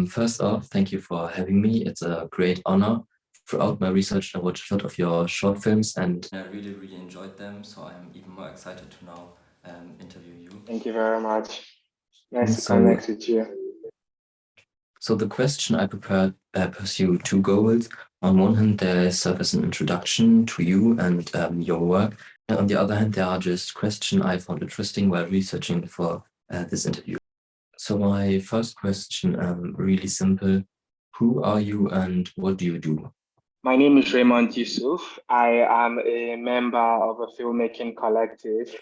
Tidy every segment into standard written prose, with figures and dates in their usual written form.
First off, thank you for having me. It's a great honor. Throughout my research, I watched a lot of your short films and I really, really enjoyed them. So I'm even more excited to now interview you. Thank you very much. Nice to So, connect with you. so the question I prepared pursue two goals. On one hand, there serve as an introduction to you and your work. And on the other hand, there are just questions I found interesting while researching for this interview. So my first question, really simple. Who are you and what do you do? My name is Raymond Yusuff. I am a member of a filmmaking collective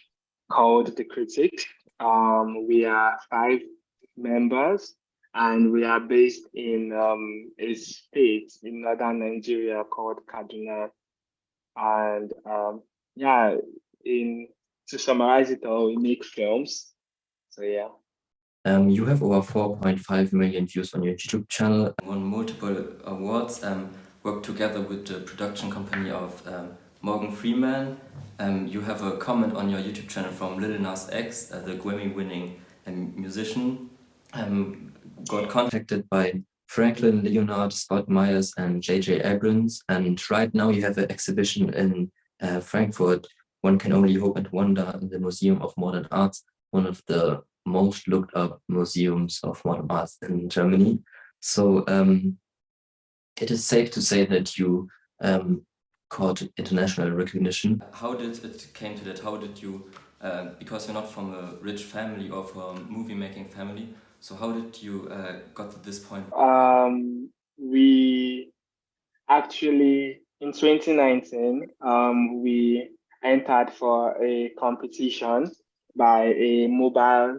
called The Critic. We are five members and we are based in a state in northern Nigeria called Kaduna. And yeah, in to summarize it all, we make films. So yeah. You have over 4.5 million views on your YouTube channel, won multiple awards, worked together with the production company of Morgan Freeman. You have a comment on your YouTube channel from Lil Nas X, the Grammy-winning musician. Got contacted by Franklin Leonard, Scott Myers, and J.J. Abrams, and right now you have an exhibition in Frankfurt. One can only hope and wonder in the Museum of Modern Arts, one of the most looked up museums of modern arts in Germany. So it is safe to say that you caught international recognition. How did it came to that? How did you, because you're not from a rich family or from a movie making family, so how did you got to this point? We actually in 2019, we entered for a competition by a mobile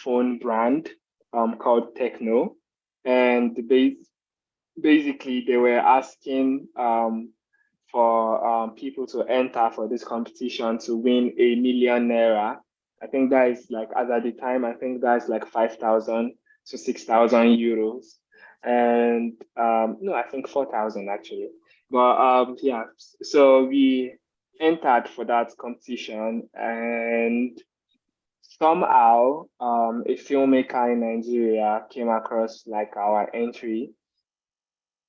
phone brand called Techno, and basically they were asking for people to enter for this competition to win ₦1 million. I think that is like, as at the time, I think that's like 5,000 to 6,000 euros. And no, I think 4,000 actually. But yeah, so we entered for that competition, and somehow a filmmaker in Nigeria came across like our entry,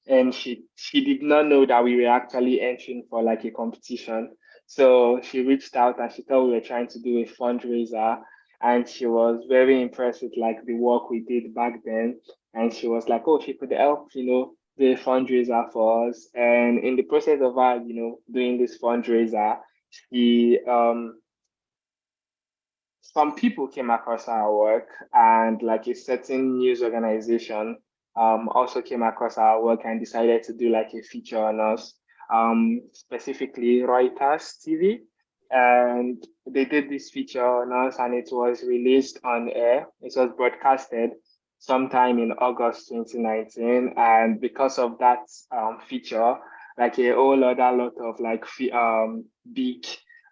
and she did not know that we were actually entering for like a competition. So she reached out and she thought we were trying to do a fundraiser, and she was very impressed with like the work we did back then. And she was like, oh, she could help, do a fundraiser for us. And in the process of her, doing this fundraiser, she some people came across our work, and like a certain news organization also came across our work and decided to do like a feature on us, specifically Reuters TV. And they did this feature on us, and it was released on air. It was broadcasted sometime in August 2019. And because of that feature, like a whole other lot of like big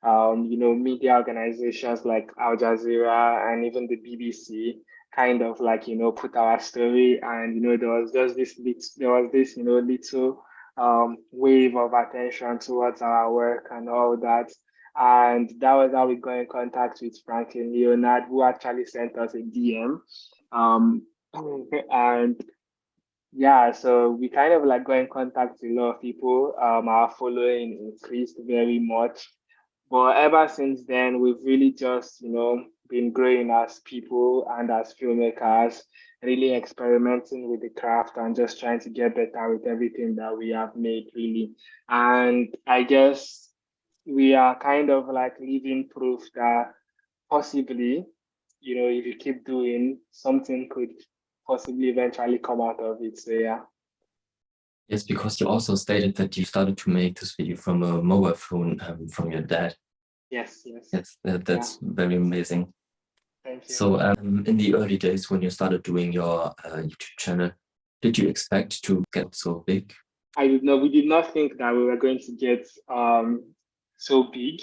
media organizations like Al Jazeera and even the BBC kind of like, put our story, and, there was just this, little wave of attention towards our work and all that. And that was how we got in contact with Franklin Leonard, who actually sent us a DM. And yeah, so we kind of like got in contact with a lot of people. Our following increased very much. But ever since then, we've really just, been growing as people and as filmmakers, really experimenting with the craft and just trying to get better with everything that we have made, really. And I guess we are kind of like living proof that possibly, if you keep doing, something could possibly eventually come out of it. So yeah. Yes, because you also stated that you started to make this video from a mobile phone from your dad. Yes, yes. Yes, that's very amazing. Thank you. So in the early days when you started doing your YouTube channel, did you expect to get so big? We did not think that we were going to get so big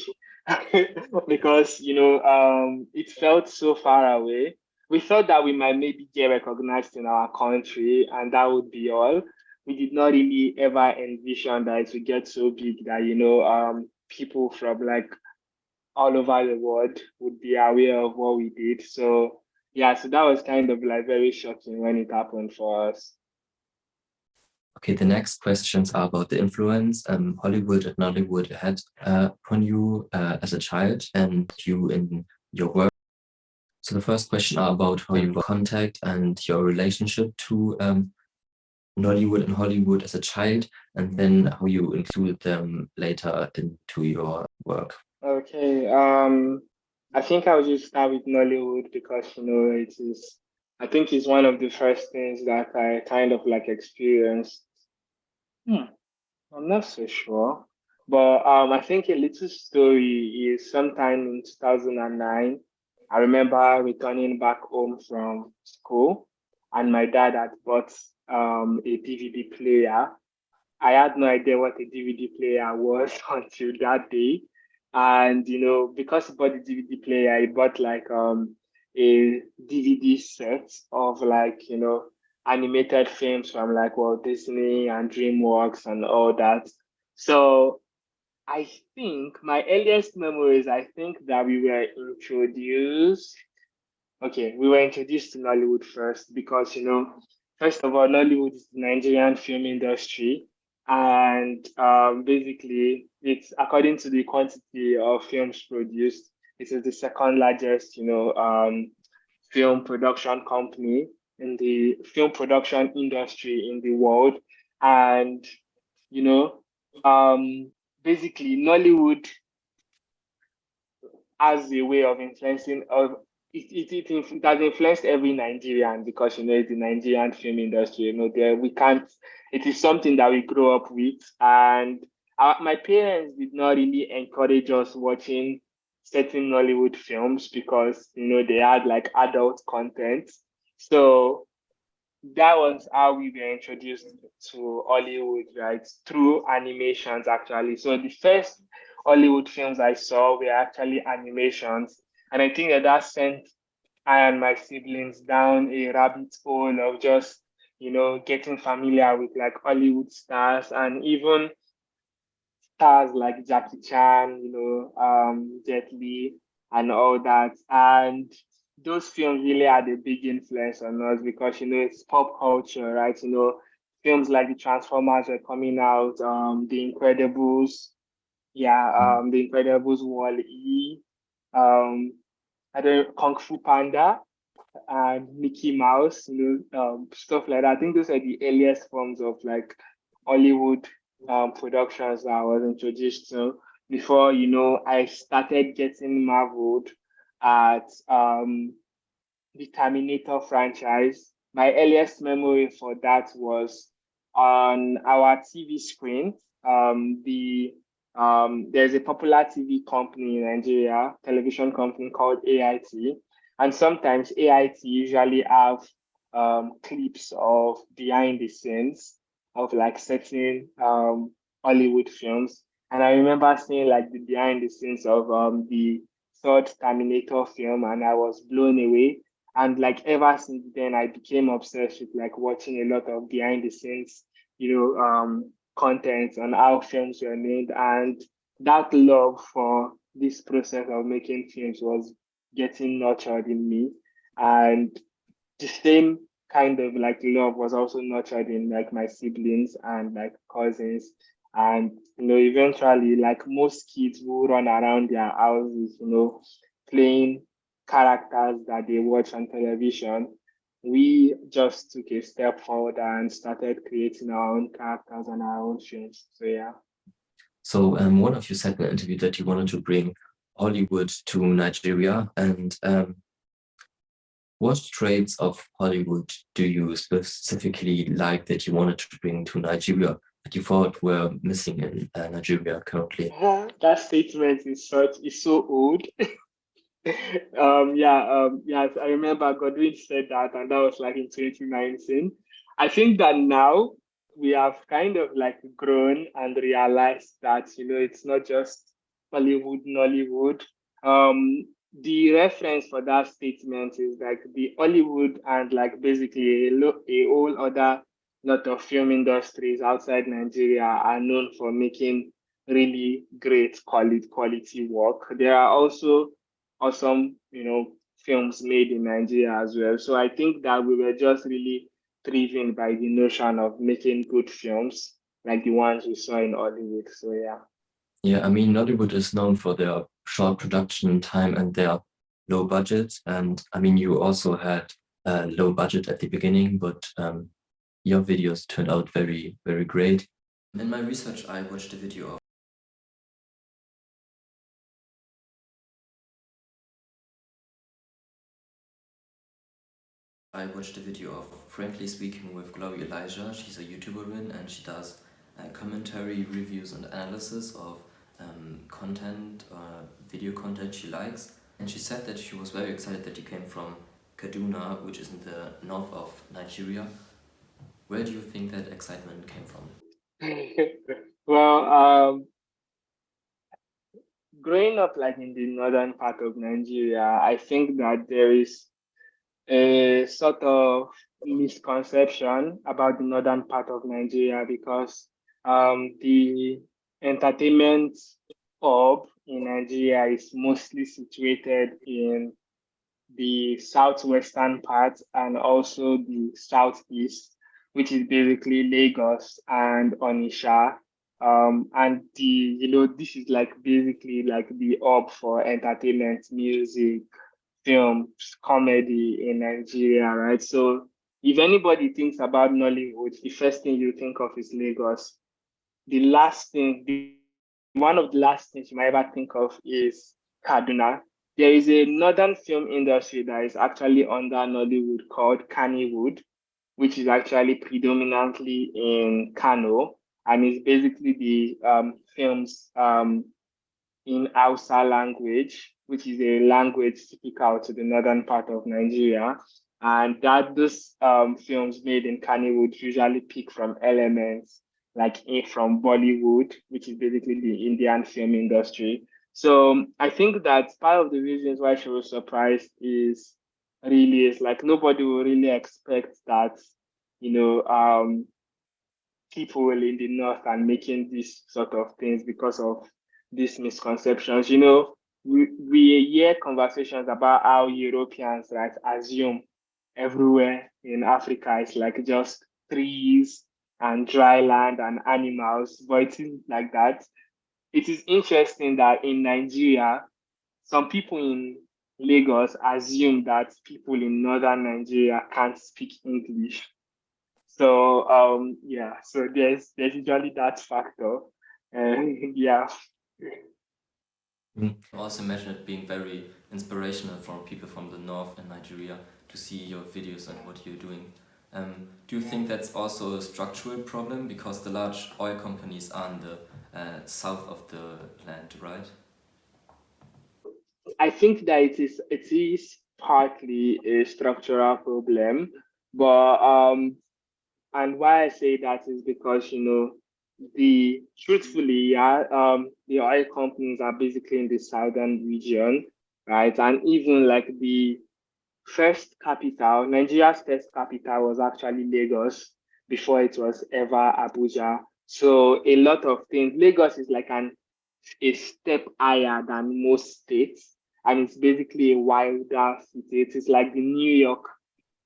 because, it felt so far away. We thought that we might maybe get recognized in our country and that would be all. We did not really ever envision that it would get so big that, people from like all over the world would be aware of what we did. So yeah, so that was kind of like very shocking when it happened for us. Okay, the next questions are about the influence Hollywood and Nollywood had upon you as a child and you in your work. So the first question are about how you got contact and your relationship to Nollywood and Hollywood as a child, and then how you include them later into your work. Okay, I think I'll just start with Nollywood because it is. I think it's one of the first things that I kind of like experienced. Hmm, I'm not so sure, but I think a little story is sometime in 2009. I remember returning back home from school, and my dad had bought a DVD player. I had no idea what a DVD player was until that day. And because he bought the DVD player, he bought like a DVD set of like, animated films from like Walt Disney and DreamWorks and all that. So I think my earliest memories, I think that we were introduced to Nollywood first because, first of all, Nollywood is the Nigerian film industry. And basically, it's according to the quantity of films produced, it is the second largest, film production company in the film production industry in the world. And, you know, basically, Nollywood has a way of influencing of it has influenced every Nigerian because it's the Nigerian film industry. There we can't. It is something that we grow up with, and my parents did not really encourage us watching certain Nollywood films because they had like adult content. So that was how we were introduced to Hollywood, right? Through animations, actually. So the first Hollywood films I saw were actually animations. And I think that sent I and my siblings down a rabbit hole of just, getting familiar with like Hollywood stars and even stars like Jackie Chan, Jet Li, and all that. And those films really had a big influence on us because it's pop culture, right? Films like the Transformers were coming out, The Incredibles, The Incredibles, Wall-E, um, I don't Kung Fu Panda and Mickey Mouse, stuff like that. I think those are the earliest forms of like Hollywood productions that I was introduced to before, I started getting marveled at the Terminator franchise. My earliest memory for that was on our TV screen. There's a popular TV company in Nigeria, television company called AIT, and sometimes AIT usually have clips of behind the scenes of like certain Hollywood films. And I remember seeing like the behind the scenes of the third Terminator film, and I was blown away. And like ever since then, I became obsessed with like watching a lot of behind the scenes, content on how films were made. And that love for this process of making films was getting nurtured in me. And the same kind of like love was also nurtured in like my siblings and like cousins. And eventually, like most kids who run around their houses, playing characters that they watch on television, we just took a step forward and started creating our own characters and our own films. So yeah. So one of you said in an interview that you wanted to bring Hollywood to Nigeria, and what traits of Hollywood do you specifically like that you wanted to bring to Nigeria that you thought were missing in Nigeria currently? That statement is so old. Yes, I remember Godwin said that, and that was like in 2019. I think that now we have kind of like grown and realized that it's not just Hollywood, Nollywood. The reference for that statement is like the Hollywood and like basically a whole other lot of film industries outside Nigeria are known for making really great quality work. There are also awesome, films made in Nigeria as well. So I think that we were just really driven by the notion of making good films like the ones we saw in Hollywood. So yeah. Yeah, I mean, Nollywood is known for their short production time and their low budget. And I mean, you also had a low budget at the beginning, but your videos turned out very, very great. In my research, I watched a video of Frankly Speaking with Glory Elijah. She's a YouTuber and she does commentary, reviews, and analysis of content, video content she likes. And she said that she was very excited that you came from Kaduna, which is in the north of Nigeria. Where do you think that excitement came from? Well, growing up like in the northern part of Nigeria, I think that there is a sort of misconception about the northern part of Nigeria because the entertainment hub in Nigeria is mostly situated in the southwestern part and also the southeast, which is basically Lagos and Onitsha. And this is like basically like the hub for entertainment, music, films, comedy in Nigeria, right? So if anybody thinks about Nollywood, the first thing you think of is Lagos. One of the last things you might ever think of is Kaduna. There is a northern film industry that is actually under Nollywood called Kannywood, which is actually predominantly in Kano, and is basically the films in Hausa language, which is a language typical to the northern part of Nigeria. And that those films made in Kannywood usually pick from elements like from Bollywood, which is basically the Indian film industry. So I think that part of the reasons why she was surprised is like nobody will really expect that, people in the north are making these sort of things because of these misconceptions. We hear conversations about how Europeans, right, assume everywhere in Africa is like just trees and dry land and animals, but it isn't like that. It is interesting that in Nigeria, some people in Lagos assume that people in northern Nigeria can't speak English. So yeah, so there's usually that factor. And yeah. Also imagine it being very inspirational for people from the north in Nigeria to see your videos and what you're doing. Do you think that's also a structural problem because the large oil companies are in the south of the land, right? I think that it is partly a structural problem, but and why I say that is because the truthfully, yeah, the oil companies are basically in the southern region, right? And even like the first capital, Nigeria's first capital was actually Lagos before it was ever Abuja. So a lot of things, Lagos is like a step higher than most states, and it's basically a wilder city. It is like the New York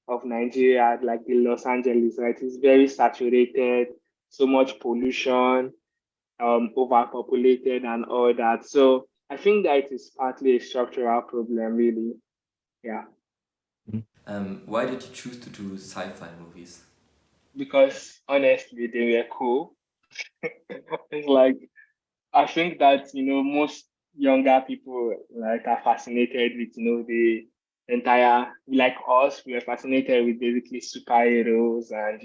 of Nigeria, like the Los Angeles, right? It's very saturated, so much pollution, overpopulated, and all that. So I think that it is partly a structural problem, really. Yeah. Why did you choose to do sci-fi movies? Because honestly, they were cool. It's like I think that most younger people like are fascinated with the entire like us. We are fascinated with basically superheroes and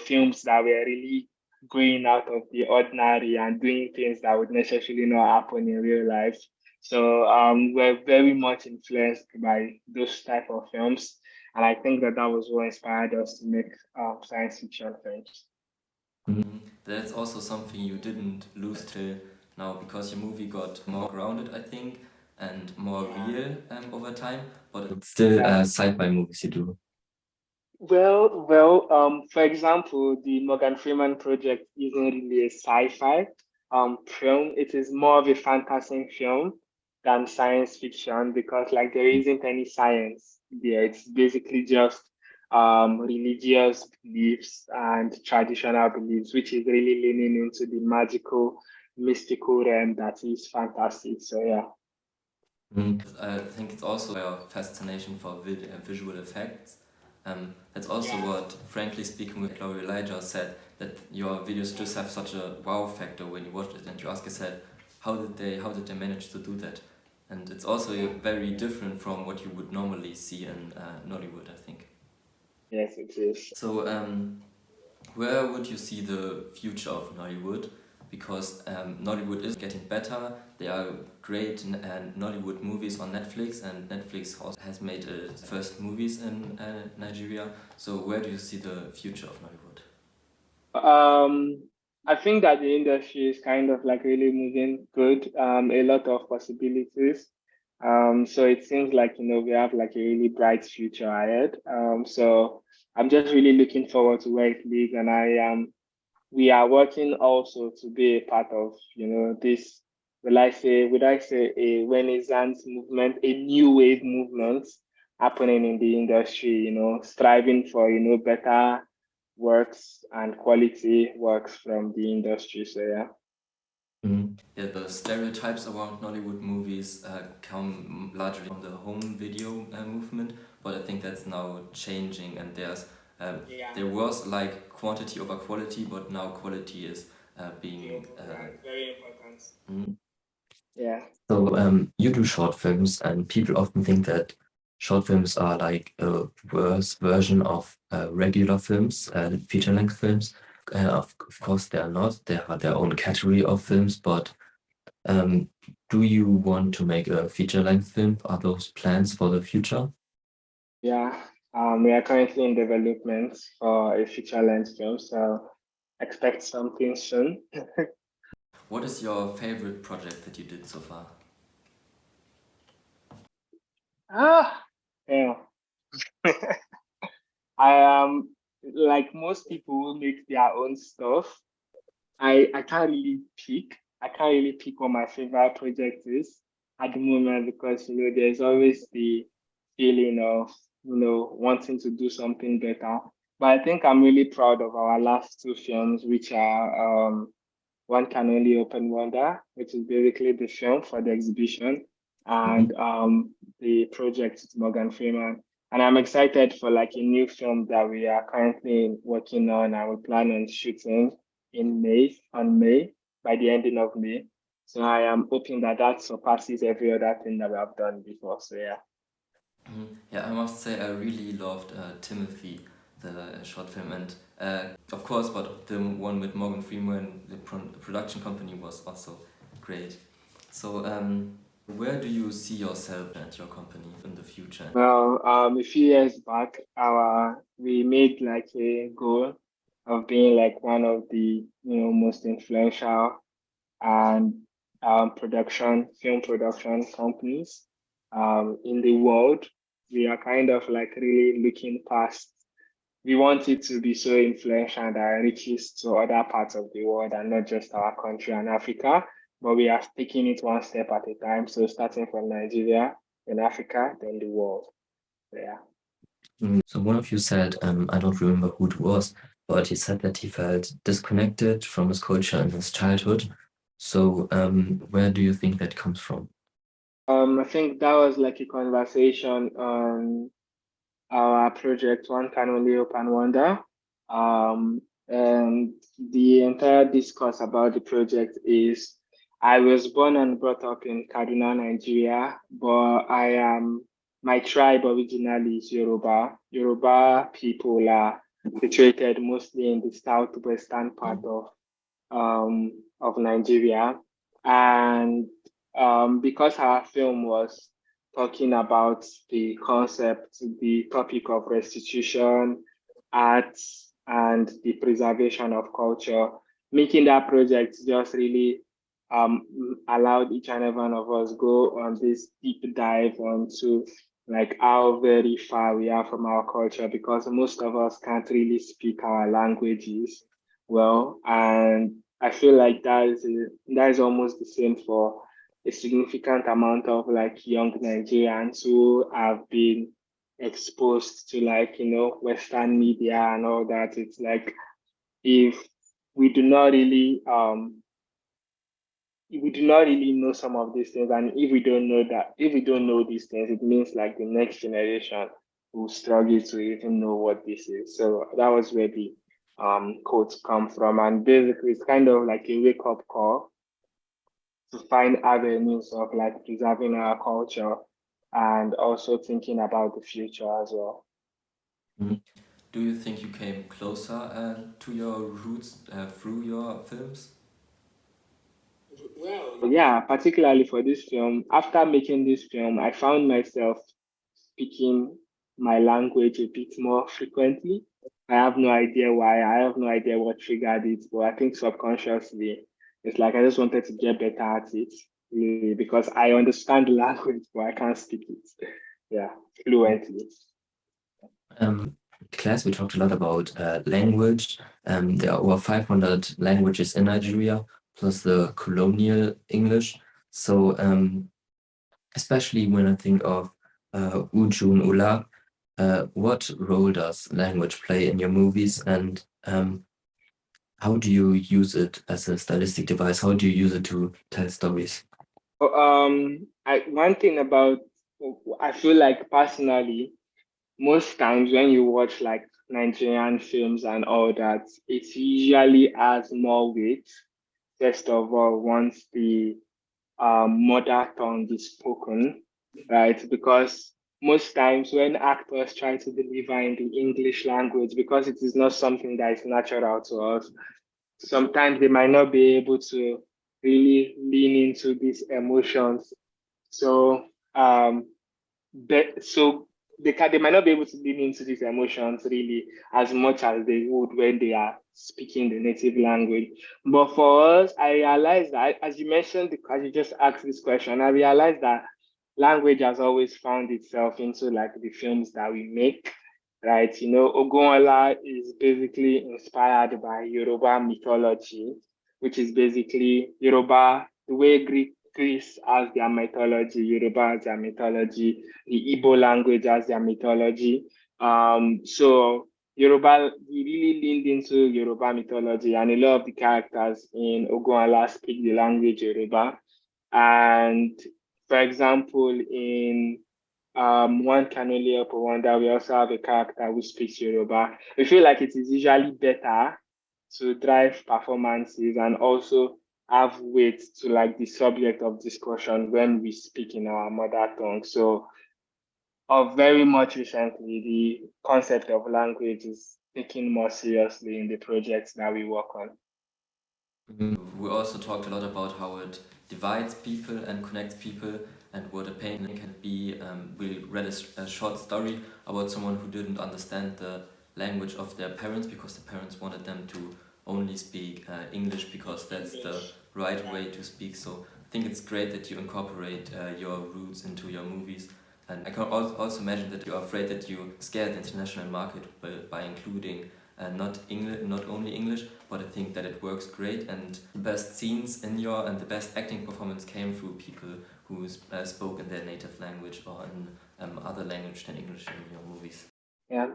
films that were really going out of the ordinary and doing things that would necessarily not happen in real life. So we're very much influenced by those type of films, and I think that was what inspired us to make science fiction films. That's also something you didn't lose till now because your movie got more grounded, I think, and more real over time. But it's still sci-fi movies you do. Well, for example, the Morgan Freeman project isn't really a sci-fi film. It is more of a fantasy film. than science fiction because like there isn't any science there. It's basically just religious beliefs and traditional beliefs, which is really leaning into the magical, mystical realm that is fantasy. So yeah. I think it's also a fascination for visual effects. That's also what, frankly speaking, with Glory Elijah said, that your videos just have such a wow factor when you watch it, and you ask yourself, how did they manage to do that? And it's also very different from what you would normally see in Nollywood, I think. Yes, it is. So, where would you see the future of Nollywood? Because Nollywood is getting better. There are great Nollywood movies on Netflix, and Netflix also has made its first movies in Nigeria. So where do you see the future of Nollywood? I think that the industry is kind of like really moving good. A lot of possibilities. So it seems like, we have like a really bright future ahead. So I'm just really looking forward to where it leads, and we are working also to be a part of, this, would I say a Renaissance movement, a new wave movement happening in the industry, striving for, better works and quality works from the industry. So yeah. Yeah, the stereotypes around Nollywood movies come largely from the home video movement, but I think that's now changing, and there was like quantity over quality, but now quality is being. It's very important. Mm. Yeah. So you do short films, and people often think that short films are like a worse version of regular films, feature-length films. Of course, they are not. They have their own category of films, but do you want to make a feature-length film? Are those plans for the future? Yeah. We are currently in development for a feature length film, so expect something soon. What is your favorite project that you did so far? Yeah. I am like most people who make their own stuff. I can't really pick. I can't really pick what my favorite project is at the moment because there's always the feeling of wanting to do something better. But I think I'm really proud of our last two films, which are One Can Only Open Wonder, which is basically the film for the exhibition, and the project with Morgan Freeman. And I'm excited for like a new film that we are currently working on and we plan on shooting on May, by the ending of May. So I am hoping that that surpasses every other thing that we have done before. So yeah. Yeah, I must say I really loved Timothy, the short film, and of course, but the one with Morgan Freeman, the production company, was also great. So, where do you see yourself and your company in the future? Well, a few years back, we made like a goal of being like one of the most influential and film production companies in the world. We are kind of like really looking past. We want it to be so influential that it reaches to other parts of the world and not just our country and Africa. But we are taking it one step at a time. So starting from Nigeria, then Africa, then the world. Yeah. So one of you said, I don't remember who it was, but he said that he felt disconnected from his culture in his childhood. So where do you think that comes from? I think that was like a conversation on our project One Can Only Hope and Wonder. And the entire discourse about the project is I was born and brought up in Kaduna, Nigeria, but my tribe originally is Yoruba. Yoruba people are situated mostly in the southwestern part of Nigeria. And because our film was talking about the concept, the topic of restitution, arts, and the preservation of culture, making that project just really allowed each and every one of us go on this deep dive onto like how very far we are from our culture because most of us can't really speak our languages well, and I feel like that is almost the same for a significant amount of like young Nigerians who have been exposed to like, Western media and all that. It's like if we do not really we do not really know some of these things, and if we don't know these things, it means like the next generation will struggle to even know what this is. So that was where the quotes come from, and basically it's kind of like a wake up call to find avenues of like preserving our culture and also thinking about the future as well. Mhm. Do you think you came closer to your roots through your films? Well, yeah, particularly for this film, after making this film, I found myself speaking my language a bit more frequently. I have no idea why. I have no idea what triggered it, but I think subconsciously, it's like I just wanted to get better at it, really, because I understand the language, but I can't speak it. Yeah, fluently. Class, we talked a lot about language. There are over 500 languages in Nigeria, plus the colonial English. So, especially when I think of Uju and Ula, what role does language play in your movies, and how do you use it as a stylistic device? How do you use it to tell stories? One thing about I feel like personally, most times when you watch like Nigerian films and all that, it usually has more weight. First of all, once the mother tongue is spoken, right? Because most times when actors try to deliver in the English language, because it is not something that is natural to us, sometimes they might not be able to really lean into these emotions. So, so they might not be able to lean into these emotions really as much as they would when they are speaking the native language. But for us, I realized that as you mentioned, as you just asked this question, I realized that language has always found itself into like the films that we make, right? Ogunla is basically inspired by Yoruba mythology, which is basically Yoruba, the way Greece has their mythology, Yoruba has their mythology, the Igbo language as their mythology. So Yoruba, we really leaned into Yoruba mythology, and a lot of the characters in Ogunala speak the language Yoruba. And for example, in One Can Only Help But Wonder, we also have a character who speaks Yoruba. We feel like it is usually better to drive performances and also have weight to like the subject of discussion when we speak in our mother tongue. So, very much recently, the concept of language is taken more seriously in the projects that we work on. We also talked a lot about how it divides people and connects people, and what a pain can be. We read a short story about someone who didn't understand the language of their parents because the parents wanted them to only speak English because that's the right way to speak. So I think it's great that you incorporate your roots into your movies. And I can also imagine that you're afraid that you scare the international market by including not only English, but I think that it works great. And the best scenes in your and the best acting performance came through people who spoke in their native language or in other language than English in your movies. Yeah.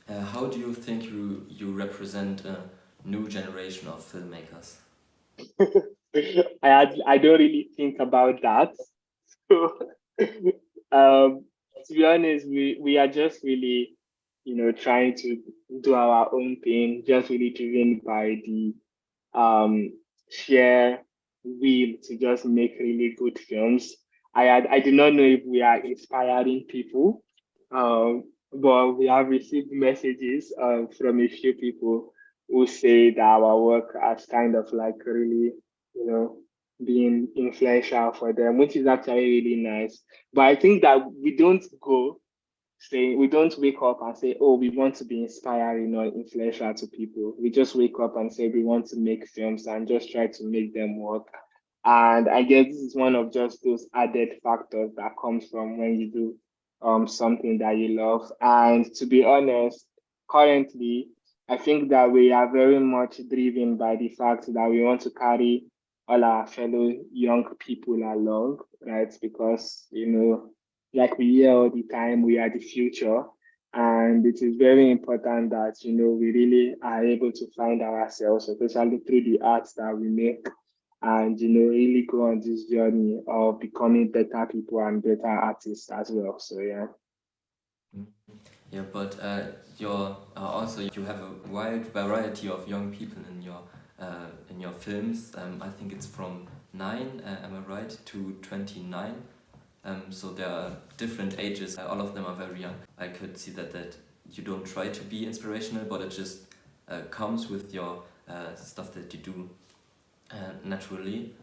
How do you think you represent a new generation of filmmakers? I don't really think about that. So, to be honest, we are just really, trying to do our own thing, just really driven by the um sheer will to just make really good films. I do not know if we are inspiring people, but we have received messages from a few people who say that our work has kind of like really, you know, been influential for them, which is actually really nice. But I think that we don't wake up and say, oh, we want to be inspiring or influential to people. We just wake up and say we want to make films and just try to make them work. And I guess this is one of just those added factors that comes from when you do something that you love. And to be honest, currently, I think that we are very much driven by the fact that we want to carry all our fellow young people along, right? Because, like we hear all the time, we are the future. And it is very important that, we really are able to find ourselves, especially through the arts that we make, and, really go on this journey of becoming better people and better artists as well. So, yeah. Yeah, but you're also you have a wide variety of young people in your films. I think it's from 9, am I right, to 29. So there are different ages. All of them are very young. I could see that you don't try to be inspirational, but it just comes with your stuff that you do naturally.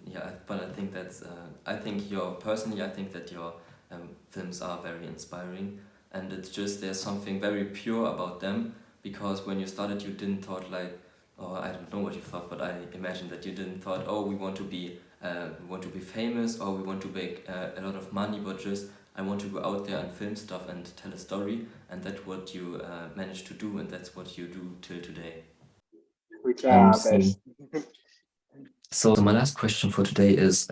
Yeah, but I think that's. I think I think that your films are very inspiring, and it's just there's something very pure about them because when you started, you didn't thought like, oh, I don't know what you thought, but I imagine that you didn't thought, oh, we want to be famous or we want to make a lot of money, but just I want to go out there and film stuff and tell a story, and that's what you managed to do, and that's what you do till today. We try our So, best. so my last question for today is,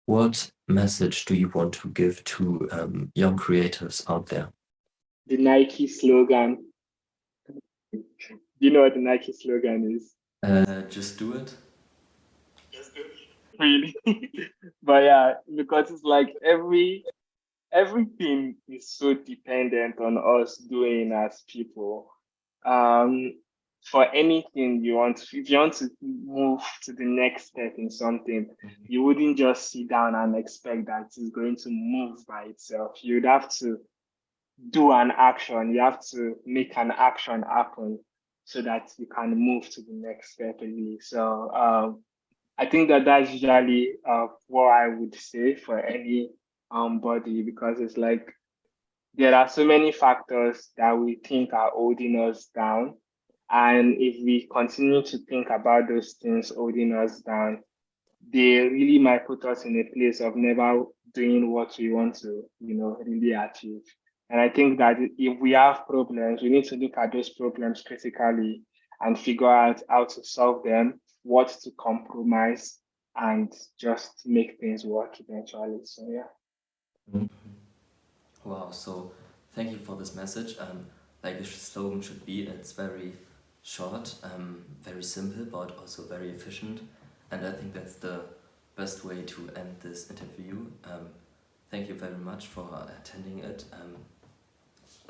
what message do you want to give to young creatives out there? The Nike slogan. Do you know what the Nike slogan is? Just do it. Really? But yeah, because it's like everything is so dependent on us doing as people. Um, for anything you want, if you want to move to the next step in something, you wouldn't just sit down and expect that it's going to move by itself. You'd have to do an action. You have to make an action happen so that you can move to the next step, really. So I think that that's usually what I would say for any body, because it's like there are so many factors that we think are holding us down. And if we continue to think about those things holding us down, they really might put us in a place of never doing what we want to, really achieve. And I think that if we have problems, we need to look at those problems critically and figure out how to solve them, what to compromise, and just make things work eventually. So, yeah. Mhm. Wow, so thank you for this message. Like the slogan should be, it's very short, very simple, but also very efficient. And I think that's the best way to end this interview. Thank you very much for attending it.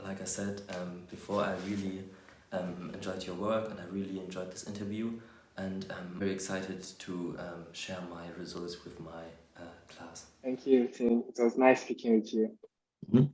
Like I said before, I really enjoyed your work and I really enjoyed this interview. And I'm very excited to share my results with my class. Thank you, Tim. It was nice speaking with you. Mhm.